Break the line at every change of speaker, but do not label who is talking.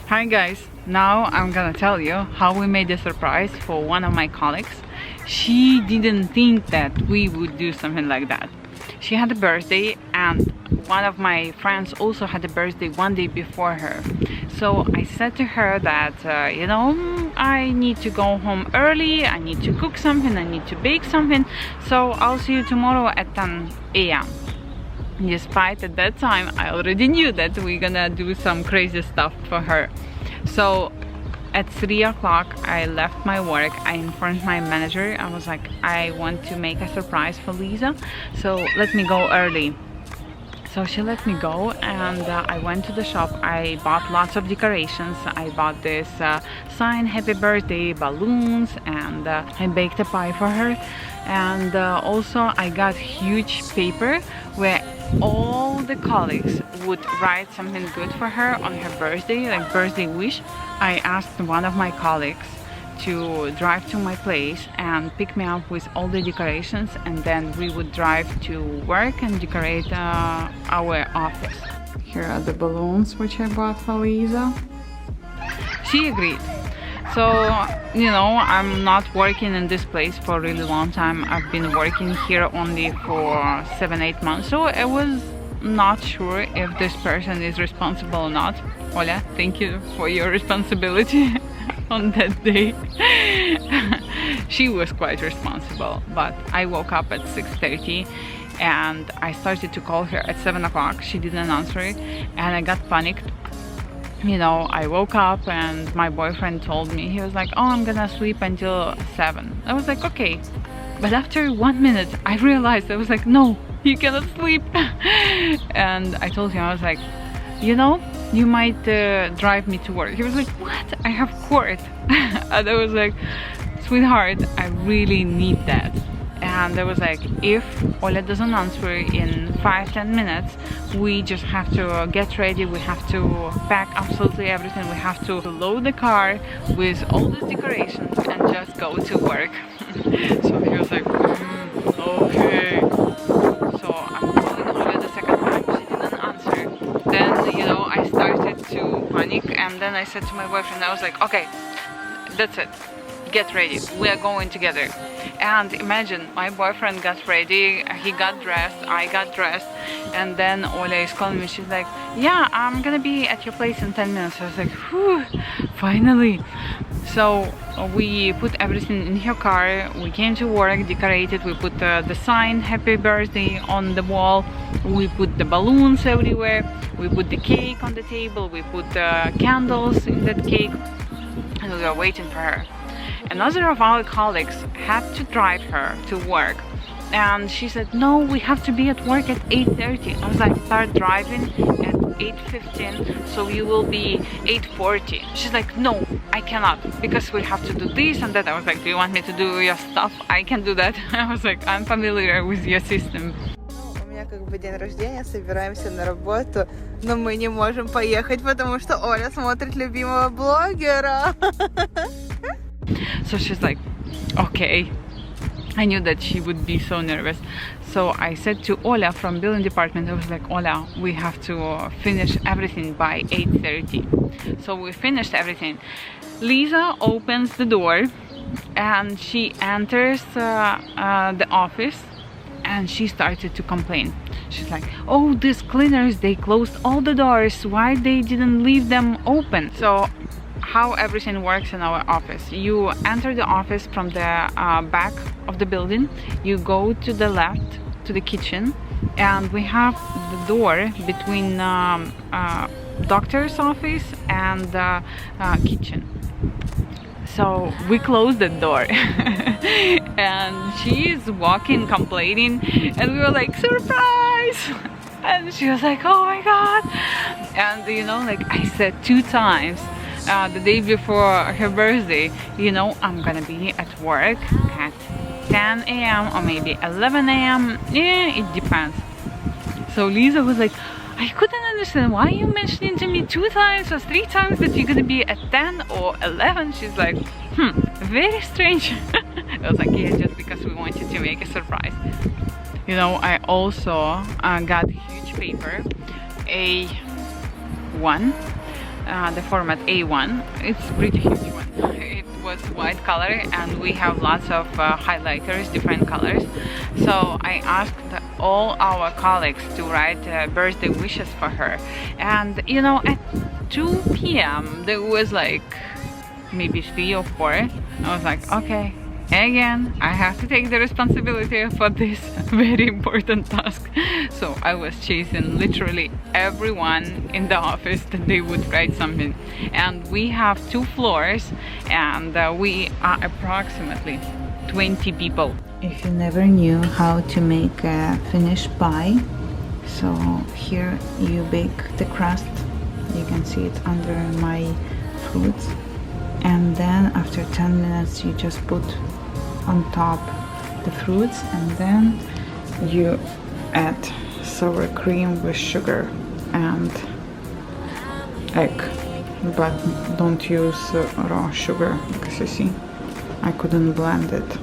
Hi guys, now I'm gonna tell you how we made a surprise for one of my colleagues. She didn't think that we would do something like that. She had a birthday and one of my friends also had a birthday one day before her. So I said to her that, I need to go home early, I need to cook something, I need to bake something, so I'll see you tomorrow at 10 a.m. Despite at that time I already knew that we're gonna do some crazy stuff for her. So at 3 o'clock I left my work. I informed my manager. I was like, I want to make a surprise for Liza, so let me go early. So she let me go, and I went to the shop. I bought lots of decorations. I bought this sign, happy birthday, balloons, and I baked a pie for her. And also I got huge paper where all the colleagues would write something good for her on her birthday, like birthday wish. I asked one of my colleagues to drive to my place and pick me up with all the decorations, and then we would drive to work and decorate our office. Here are the balloons which I bought for Liza. She agreed. So, I'm not working in this place for a really long time. I've been working here only for 7-8 months, so I was not sure if this person is responsible or not. Oля, thank you for your responsibility on that day. She was quite responsible, but I woke up at 6:30 and I started to call her at 7 o'clock. She didn't answer it and I got panicked. I woke up and my boyfriend told me, he was like, oh, I'm gonna sleep until 7. I was like, okay. But after 1 minute, I realized, I was like, no, you cannot sleep. And I told him, I was like, you might drive me to work. He was like, what? I have court. And I was like, sweetheart, I really need that. And I was like, if Ola doesn't answer in 5-10 minutes, we just have to get ready. We have to pack absolutely everything. We have to load the car with all these decorations and just go to work. So he was like, okay. So I'm calling Ola the second time. She didn't answer. Then, I started to panic, and then I said to my boyfriend, I was like, okay, that's it. Get ready, we are going together. And imagine, my boyfriend got ready, he got dressed, I got dressed, and then Ola is calling me. She's like, yeah, I'm gonna be at your place in 10 minutes. I was like, whew, finally. So we put everything in her car, we came to work, decorated, we put the sign, happy birthday, on the wall, we put the balloons everywhere, we put the cake on the table, we put the candles in that cake, and we were waiting for her. Another of our colleagues had to drive her to work, and she said, no, we have to be at work at 8:30. I was like, start driving at 8:15, so you will be 8:40. She's like, no, I cannot, because we have to do this and that. I was like, do you want me to do your stuff? I can do that. I was like, I'm familiar with your system.
У меня день рождения, собираемся на работу, но мы не можем поехать, потому что Оля смотрит любимого блогера.
So she's like, okay. I knew that she would be so nervous. So I said to Ola from building department, I was like, Ola, we have to finish everything by 8:30. So we finished everything. Liza opens the door and she enters the office, and she started to complain. She's like, oh, these cleaners, they closed all the doors. Why they didn't leave them open? So how everything works in our office: you enter the office from the back of the building, you go to the left to the kitchen, and we have the door between doctor's office and kitchen. So we closed the door and she's walking complaining, and we were like, surprise. And she was like, oh my god. And like I said 2 times the day before her birthday, I'm gonna be at work at 10 a.m. or maybe 11 a.m. Yeah, it depends. So Liza was like, I couldn't understand why you mentioning to me 2 times or 3 times that you're gonna be at 10 or 11. She's like, very strange. I was like, yeah, just because we wanted to make a surprise. I also got huge paper, A1, the format A1. It's pretty huge one. It was white color and we have lots of highlighters, different colors. So I asked all our colleagues to write birthday wishes for her. And you know, at 2 p.m. there was like maybe 3 or 4. I was like, okay, again, I have to take the responsibility for this very important task. So I was chasing literally everyone in the office that they would write something. And we have 2 floors and we are approximately 20 people. If you never knew how to make a Finnish pie, so here you bake the crust. You can see it under my fruits. And then after 10 minutes you just put on top the fruits and then you add sour cream with sugar and egg, but don't use raw sugar because you see I couldn't blend it.